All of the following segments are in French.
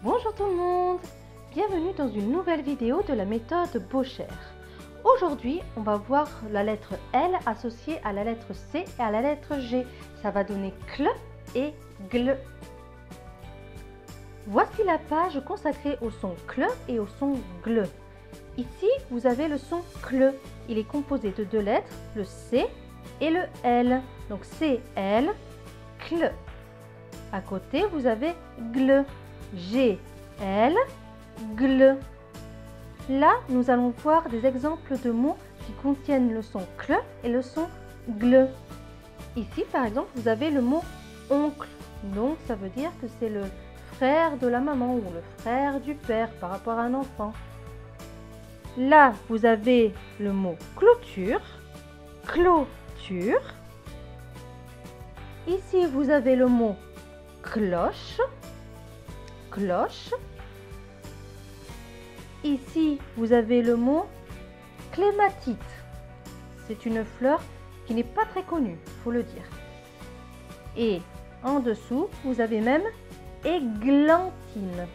Bonjour tout le monde, bienvenue dans une nouvelle vidéo de la méthode Bocher. Aujourd'hui, on va voir la lettre L associée à la lettre C et à la lettre G. Ça va donner CL et GL. Voici la page consacrée au son CL et au son GL. Ici, vous avez le son CL. Il est composé de deux lettres, le C et le L. Donc CL, CL. À côté, vous avez GL. G-L, GL. Là, nous allons voir des exemples de mots qui contiennent le son CL et le son GL. Ici, par exemple, vous avez le mot oncle. Donc, ça veut dire que c'est le frère de la maman ou le frère du père par rapport à un enfant. Là, vous avez le mot clôture, clôture. Ici, vous avez le mot cloche, cloche. Ici, vous avez le mot clématite. C'est une fleur qui n'est pas très connue, il faut le dire. Et en dessous, vous avez même églantine.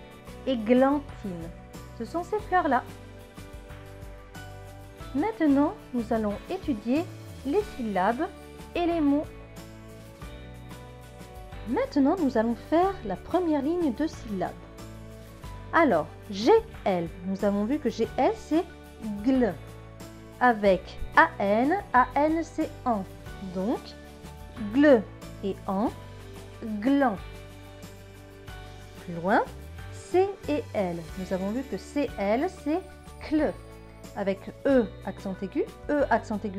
Églantine. Ce sont ces fleurs-là. Maintenant, nous allons étudier les syllabes et les mots. Maintenant, nous allons faire la première ligne de syllabes. Alors, GL, nous avons vu que GL c'est GL. Avec AN, AN c'est AN. Donc, GL et AN, gland. Plus loin, C et L. Nous avons vu que CL c'est CL. Avec E accent aigu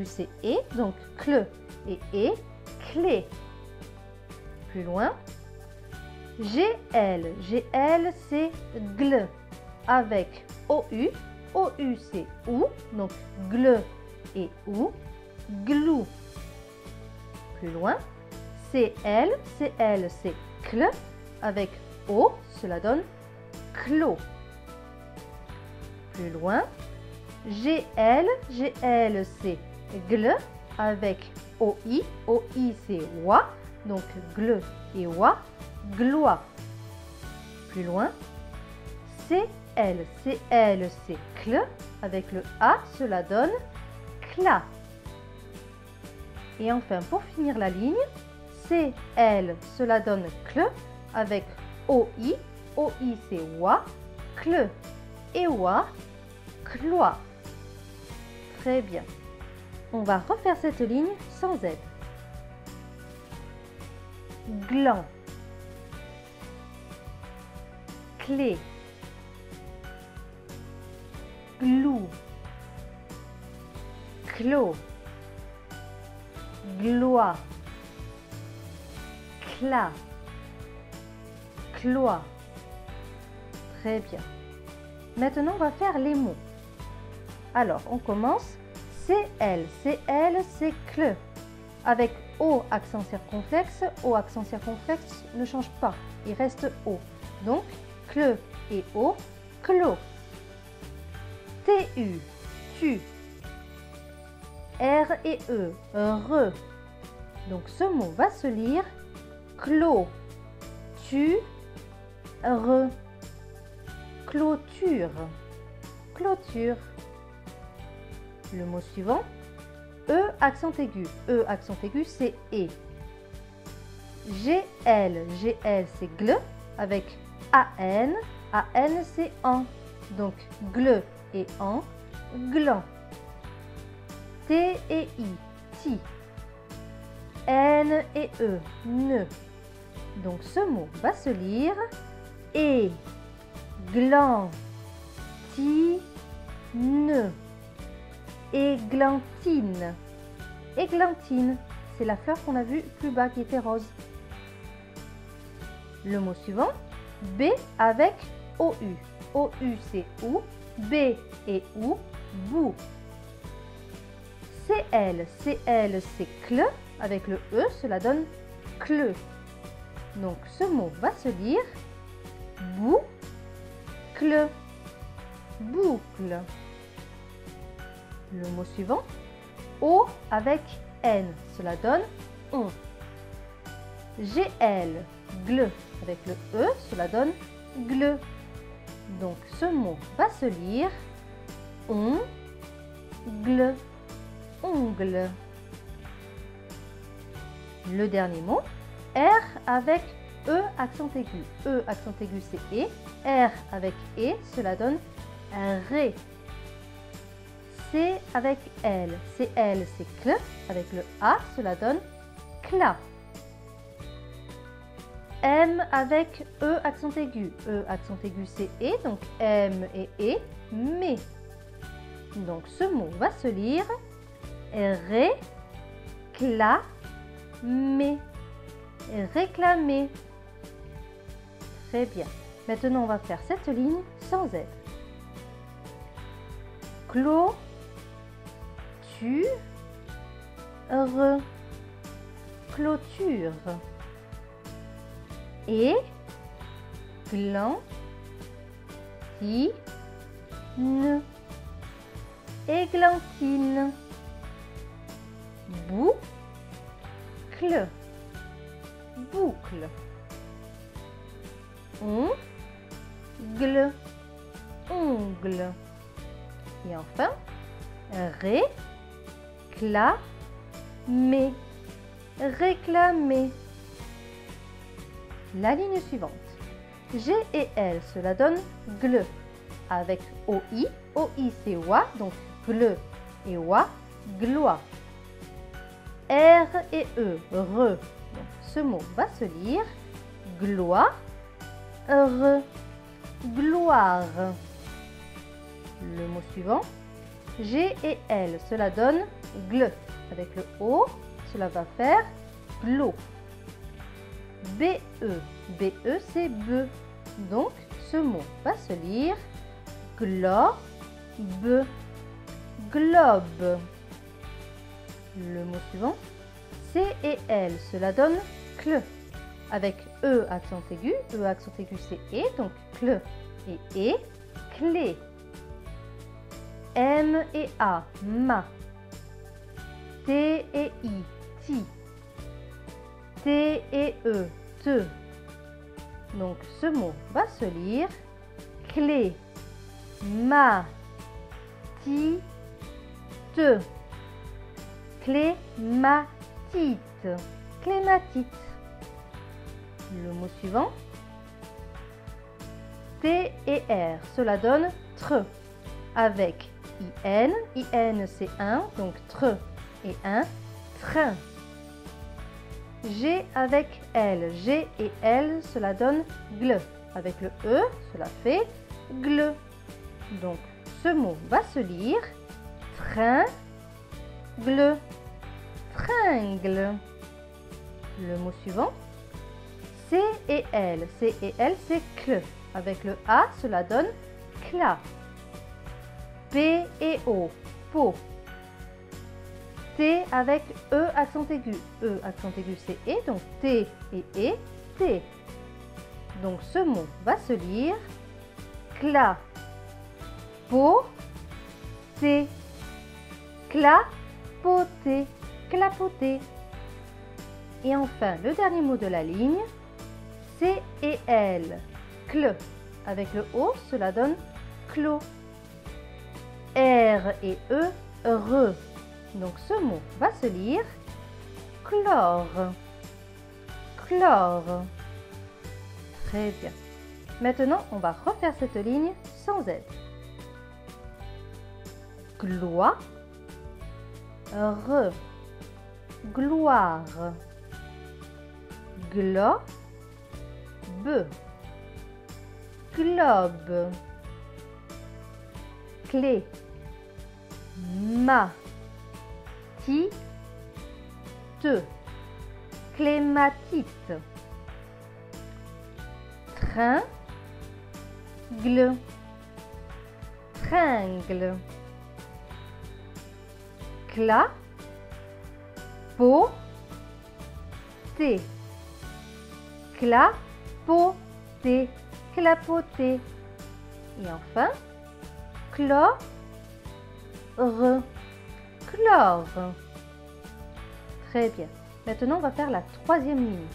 c'est E. Donc, CL et E, clé. Plus loin, GL, GL c'est GL avec OU, OU c'est OU, donc GL et OU, glou. Plus loin, CL, CL c'est CL avec O, cela donne clos. Plus loin, GL, GL c'est GL avec OI, OI c'est OI. Donc, GL et OA, gloie. Plus loin, CL, CL, c'est CL. Avec le A, cela donne cla. Et enfin, pour finir la ligne, CL, cela donne CL. Avec OI, OI, c'est OA, CL et OA, cloie. Très bien. On va refaire cette ligne sans aide. Gland, clé, glou, clos, gloie, cla, cloie. Très bien. Maintenant, on va faire les mots. Alors, on commence. CL, CL, c'est CL. Avec O accent circonflexe ne change pas, il reste O. Donc, CL et O, clos. TU, tu. R et E, re. Donc, ce mot va se lire clos, tu, re. Clôture, clôture. Le mot suivant. E accent aigu c'est E. GL, GL c'est GL avec AN, AN c'est AN. Donc GL et AN, gland. T et I, ti. N et E, ne. Donc ce mot va se lire E, gland, ti, ne. Églantine. Églantine, c'est la fleur qu'on a vue plus bas qui était rose. Le mot suivant, B avec OU. OU c'est OU, B et OU, bou. CL, CL c'est CL, avec le E, cela donne CLE. Donc ce mot va se lire boucle, boucle. Le mot suivant, O avec N, cela donne on. GL, GL avec le E, cela donne ongle. Donc ce mot va se lire ongle, ongle. Le dernier mot, R avec E accent aigu. E accent aigu c'est E, R avec E, cela donne ré. C avec L, c'est L, c'est cl, avec le A, cela donne cla. M avec E accent aigu. E accent aigu c'est E, donc M et E, mais. Donc ce mot va se lire réclamer. Réclamer. Très bien. Maintenant on va faire cette ligne sans Z. Clôture. Clôture. Et glantine. Églantine. Boucle. Boucle. Ongle. Ongle. Et enfin, réclamer. Réclamer. La ligne suivante. G et L, cela donne gle. Avec OI. OI c'est oie, donc gle et oie, gloie. R et E, re. Donc ce mot va se lire gloire, gloire. Le mot suivant. G et L, cela donne gle. Avec le O, cela va faire glo. BE, BE c'est be. Donc ce mot va se lire globe, globe. Le mot suivant. C et L, cela donne cle. Avec E accent aigu. E accent aigu c'est E, donc cle et E, clé. M et A, ma. T et I, ti. T et E, te. Donc ce mot va se lire clé, ma, ti, te. Clématite. Clématite. Le mot suivant. T et R, cela donne tre. Avec IN. IN c'est un, donc tre et un, train. G avec L. G et L, cela donne gle. Avec le E, cela fait gle. Donc ce mot va se lire train, gle. Tringle. Le mot suivant. C et L. C et L, c'est cle. Avec le A, cela donne cla. P et O, po. T avec E accent aigu. E accent aigu, c'est E, donc T et E, T. Donc ce mot va se lire cla, po, T. Clapoter, clapoter. Et enfin, le dernier mot de la ligne, C et L, cle. Avec le O, cela donne clos. R et E, re. Donc ce mot va se lire chlore, chlore. Très bien. Maintenant, on va refaire cette ligne sans aide. Gloire, gloire, globe, globe, clé, matite, clématite, tringle, tringle, clapoter, clapoter, clapoter. Et enfin, chlore, chlore. Très bien. Maintenant, on va faire la troisième ligne.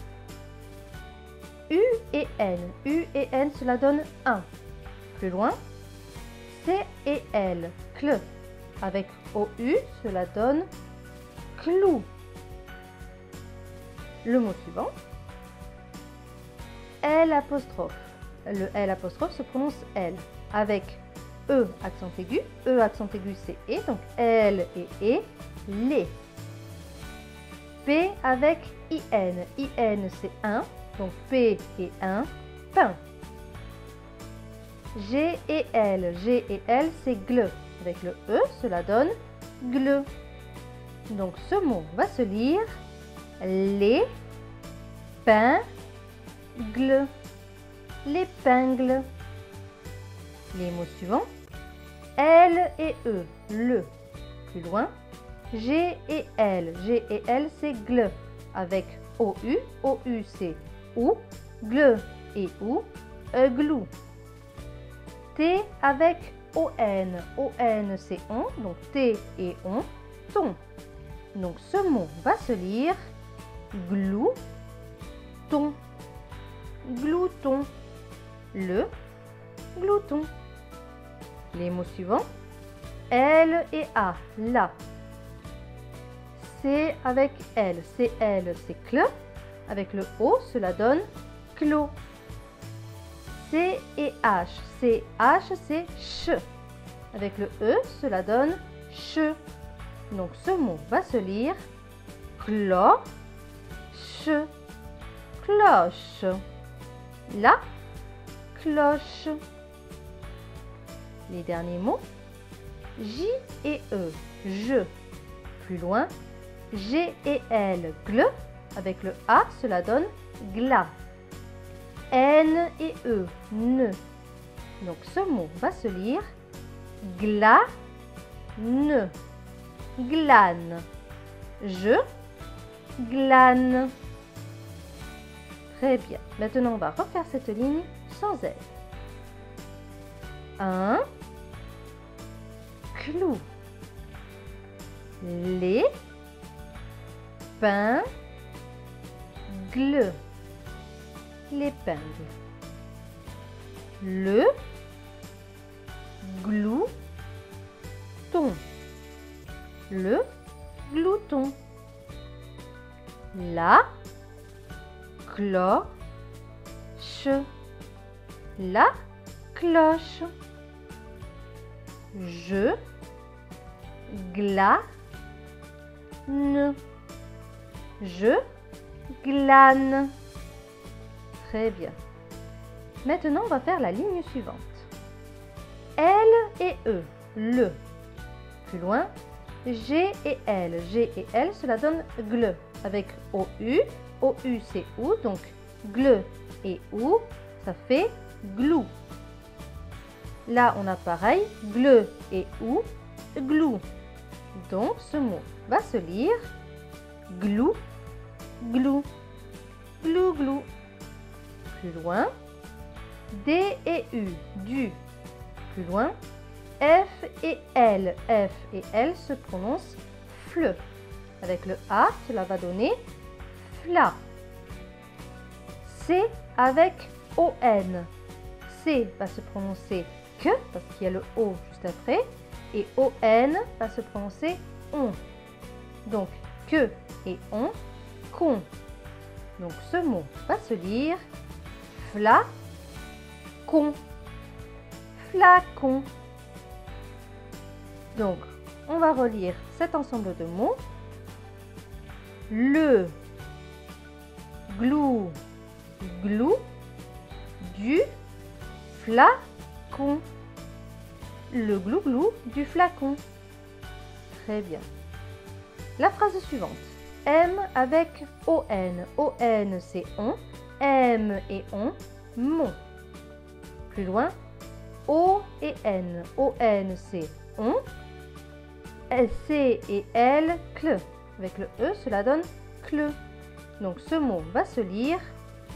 U et N. U et N, cela donne un. Plus loin, C et L. Cle. Avec OU, cela donne clou. Le mot suivant. L apostrophe. Le L apostrophe se prononce L. Avec E accent aigu. E accent aigu, c'est E. Donc L et E. Les. P avec IN. IN, c'est un. Donc P et 1, pain. G et L. G et L, c'est gle. Avec le E, cela donne gle. Donc ce mot va se lire les pains gle. L'épingle. Les mots suivants. L et E. Le. Plus loin. G et L. G et L, c'est gle. Avec OU. OU, c'est ou. Gle et ou. Glou. T avec ON. ON, c'est on. Donc T et on. Ton. Donc ce mot va se lire glou. Ton. Glouton. Le glouton. Les mots suivants. L et A. La. C avec L. C, L, c'est cle. Avec le O, cela donne clos. C et H. C, H, c'est ch. Avec le E, cela donne che. Donc ce mot va se lire cloche. Cloche. La cloche. Les derniers mots. J et E. Je. Plus loin. G et L. Gle. Avec le A, cela donne glas. N et E. Ne. Donc ce mot va se lire glas. Ne. Glane. Je glane. Très bien. Maintenant, on va refaire cette ligne sans elle. 1. Clou. Les. Pain. Gle. L'épingle. Le. Glou. Ton. Le glouton. La cloche. La cloche. Je glane. Je glane. Très bien. Maintenant, on va faire la ligne suivante. L et E. Le. Plus loin. G et L. G et L, cela donne gle. Avec OU. OU, c'est ou. Donc, gle et ou, ça fait glou. Là, on a pareil. Gle et ou, glou. Donc, ce mot va se lire glou, glou, glou, glou. Plus loin. D et U. Du. Plus loin. F et L. F et L se prononcent fleu. Avec le A, cela va donner fla. C avec ON. C va se prononcer que, parce qu'il y a le O juste après. Et ON va se prononcer on. Donc, que et on, con. Donc, ce mot va se lire flacon. Flacon. Donc, on va relire cet ensemble de mots. Le, glou, glou, du flacon. Le glou-glou du flacon. Très bien. La phrase suivante. M avec ON. ON, c'est on. M et on, mon. Plus loin. O et N. ON, c'est on. C et L, cle. Avec le E, cela donne cle. Donc ce mot va se lire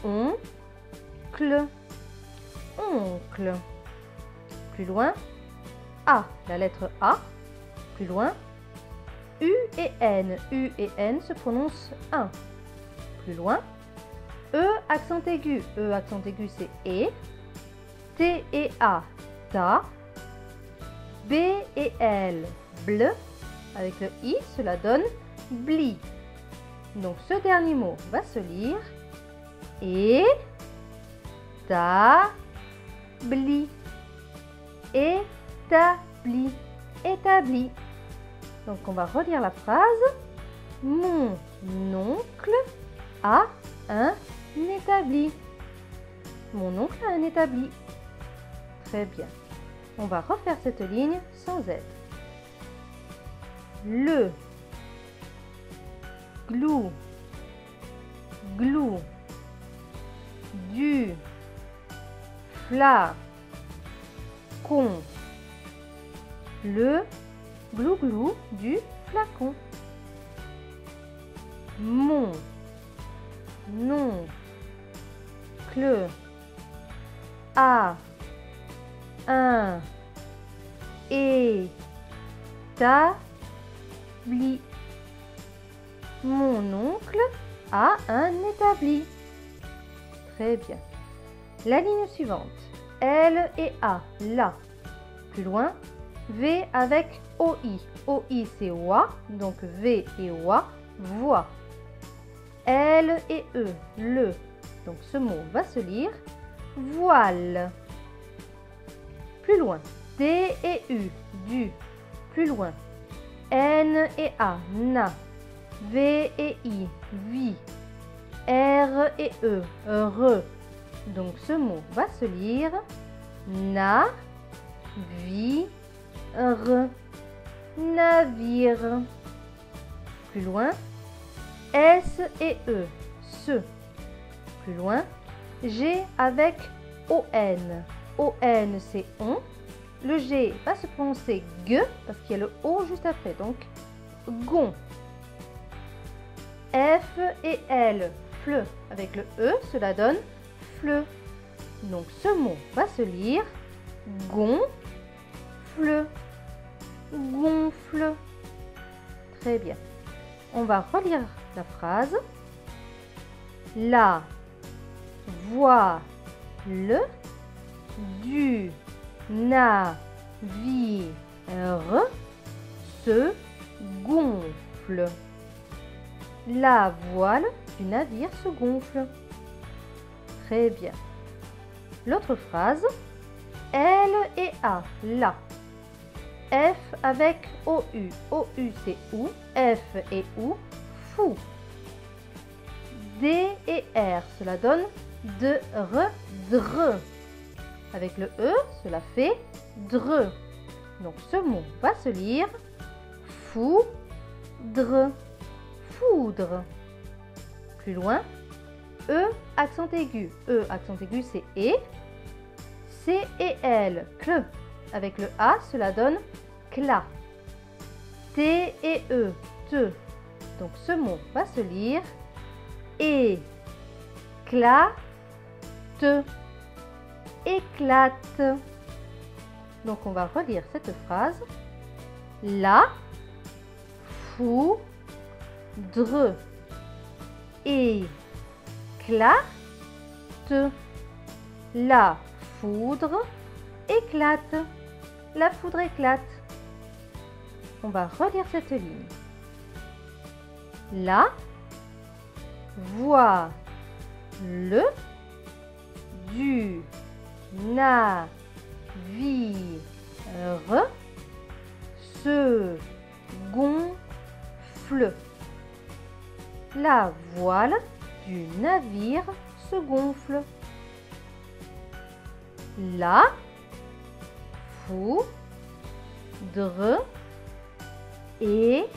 oncle. Oncle. Plus loin. A, la lettre A. Plus loin. U et N. U et N se prononcent un. Plus loin. E accent aigu. E accent aigu c'est et. T et A, ta. B et L, bleu. Avec le I, cela donne bli. Donc ce dernier mot va se lire établi. Établi. Établi. Donc on va relire la phrase. Mon oncle a un établi. Mon oncle a un établi. Très bien. On va refaire cette ligne sans aide. Le, glou, glou, du, flacon, le glou-glou du flacon. Mon oncle a un établi. Mon oncle a un établi. Très bien. La ligne suivante. L et A, la. Plus loin, V avec OI. OI c'est oie, donc V et oie, voix. L et E, le. Donc ce mot va se lire voile. Plus loin, D et U, du. Plus loin, N et A, na. V et I, vi. R et E, re. Donc ce mot va se lire na, vi, re. Navire. Plus loin, S et E, se. Plus loin, G avec ON. ON c'est on. Le G va se prononcer G parce qu'il y a le O juste après, donc gon. F et L, fleu. Avec le E, cela donne fleu. Donc ce mot va se lire gonfle. Gonfle. Très bien. On va relire la phrase. La voile du navire se gonfle. La voile du navire se gonfle. Très bien. L'autre phrase. L et A, la. F avec OU. OU c'est ou. F et ou, fou. D et R, cela donne de, re, dre. Avec le E, cela fait dre. Donc ce mot va se lire foudre. Foudre. Plus loin, E accent aigu. E accent aigu c'est et. C et L, cl. Avec le A, cela donne cla. T et E, te. Donc ce mot va se lire éclate. Éclate. Donc on va relire cette phrase. La foudre éclate. La foudre éclate. La foudre éclate. On va relire cette ligne. La voile du navire se gonfle. La voile du navire se gonfle. La foudre éclate.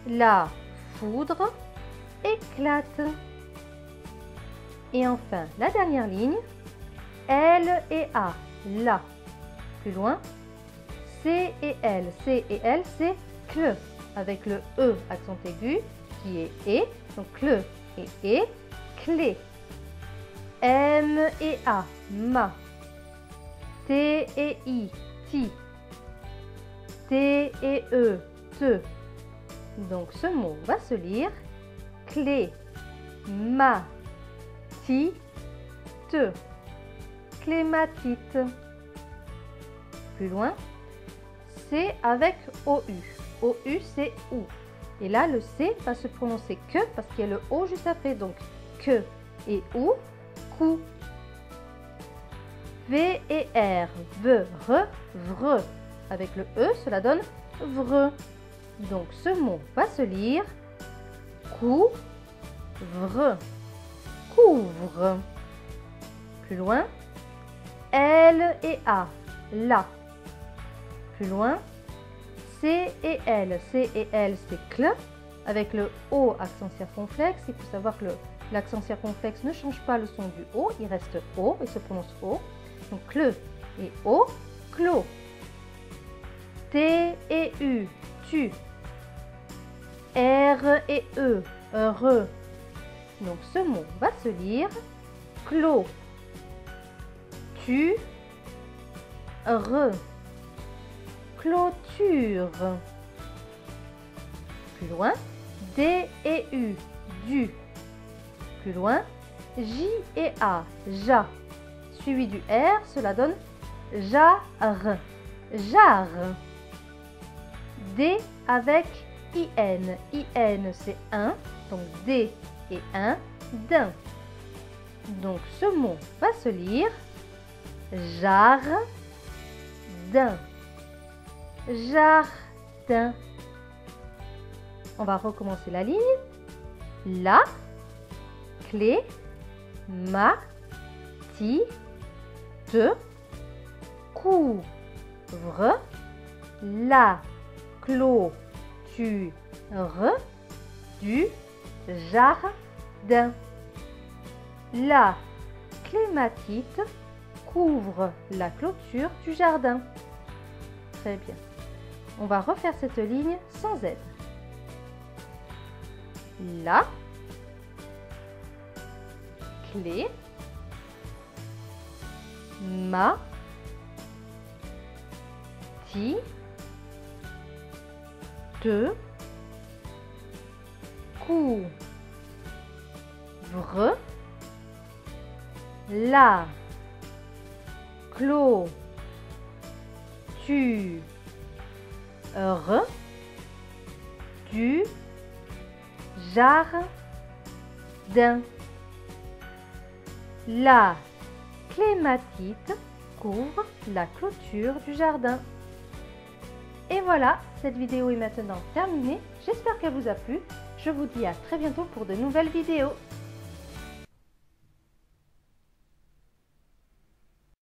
La foudre éclate. Et enfin, la dernière ligne. L et A, la. Plus loin, C et L. C et L, c'est cl. Avec le E accent aigu qui est et. Donc cl et clé. M et A, ma. T et I, ti. T et E, te. Donc ce mot va se lire clématite. Clématite. Plus loin, C avec OU. OU, c'est OU. Et là, le C va se prononcer que parce qu'il y a le O juste après. Donc, que et OU, cou. V et R, V, R, vre. Avec le E, cela donne vre. Donc, ce mot va se lire couvre. Couvre. Plus loin, L et A, la. Plus loin, C et L. C et L, c'est cl. Avec le O, accent circonflexe. Il faut savoir que l'accent circonflexe ne change pas le son du O. Il reste O, il se prononce O. Donc, cl et O, clos. T et U, tu. R et E, re. Donc, ce mot va se lire clos. Tu, re. Clôture. Plus loin, D et U, du. Plus loin, J et A, ja. Suivi du R, cela donne jar. Jar. D avec IN. IN, c'est un. Donc, D et un, d'un. Donc, ce mot va se lire jardin. Jardin. On va recommencer la ligne. La, clé, ma, ti, te, couvre, la, clôture, du jardin. La clématite couvre la clôture du jardin. Très bien. On va refaire cette ligne sans aide. La, clé, ma, ti, te, couvre, la, clôture, du jardin. La clématite couvre la clôture du jardin. Et voilà, cette vidéo est maintenant terminée. J'espère qu'elle vous a plu. Je vous dis à très bientôt pour de nouvelles vidéos.